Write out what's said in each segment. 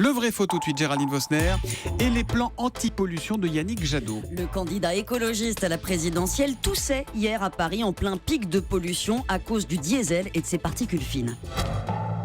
Le vrai faux tout de suite, Géraldine Vosner. Et les plans anti-pollution de Yannick Jadot. Le candidat écologiste à la présidentielle toussait hier à Paris en plein pic de pollution à cause du diesel et de ses particules fines.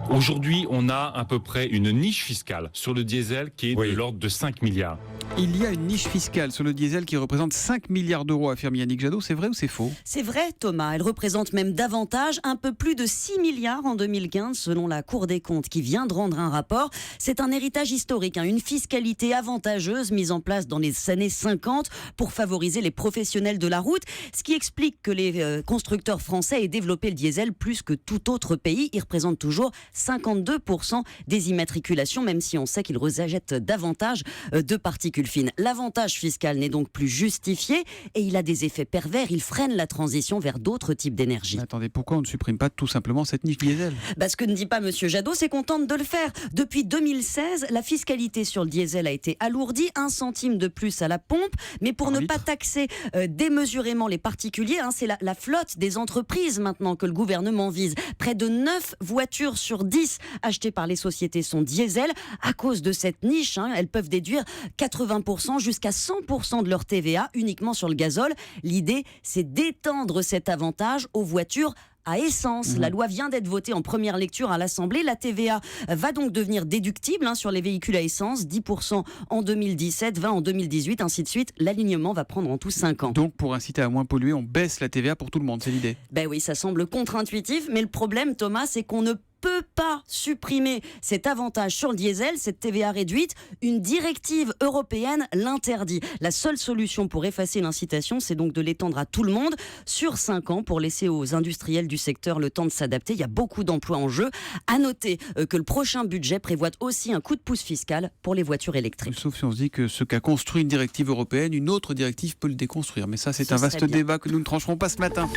Aujourd'hui, on a à peu près une niche fiscale sur le diesel qui est de l'ordre de 5 milliards. Il y a une niche fiscale sur le diesel qui représente 5 milliards d'euros, affirme Yannick Jadot. C'est vrai ou c'est faux ? C'est vrai, Thomas. Elle représente même davantage, un peu plus de 6 milliards en 2015, selon la Cour des comptes qui vient de rendre un rapport. C'est un héritage historique, une fiscalité avantageuse mise en place dans les années 50 pour favoriser les professionnels de la route, ce qui explique que les constructeurs français aient développé le diesel plus que tout autre pays. Il représente toujours 52% des immatriculations, même si on sait qu'il rejette davantage de particules fines. L'avantage fiscal n'est donc plus justifié et il a des effets pervers. Il freine la transition vers d'autres types d'énergie. Mais attendez, pourquoi on ne supprime pas tout simplement cette niche diesel ? Ce que ne dit pas Monsieur Jadot, c'est qu'on tente de le faire. Depuis 2016, la fiscalité sur le diesel a été alourdie, 1 centime de plus à la pompe, mais pour ne pas taxer démesurément les particuliers, c'est la flotte des entreprises maintenant que le gouvernement vise. Près de 9 voitures sur 10 achetées par les sociétés sont diesel. À cause de cette niche, elles peuvent déduire 80% jusqu'à 100% de leur TVA uniquement sur le gazole. L'idée, c'est d'étendre cet avantage aux voitures à essence. La loi vient d'être votée en première lecture à l'Assemblée. La TVA va donc devenir déductible sur les véhicules à essence, 10% en 2017, 20% en 2018, ainsi de suite. L'alignement va prendre en tout 5 ans. Donc pour inciter à moins polluer, on baisse la TVA pour tout le monde, c'est l'idée ? Oui, ça semble contre-intuitif, mais le problème, Thomas, c'est qu'on ne peut pas supprimer cet avantage sur le diesel, cette TVA réduite. Une directive européenne l'interdit. La seule solution pour effacer l'incitation, c'est donc de l'étendre à tout le monde sur 5 ans pour laisser aux industriels du secteur le temps de s'adapter. Il y a beaucoup d'emplois en jeu. À noter que le prochain budget prévoit aussi un coup de pouce fiscal pour les voitures électriques. Sauf si on se dit que ce qu'a construit une directive européenne, une autre directive peut le déconstruire. Mais ça, c'est un vaste débat que nous ne trancherons pas ce matin.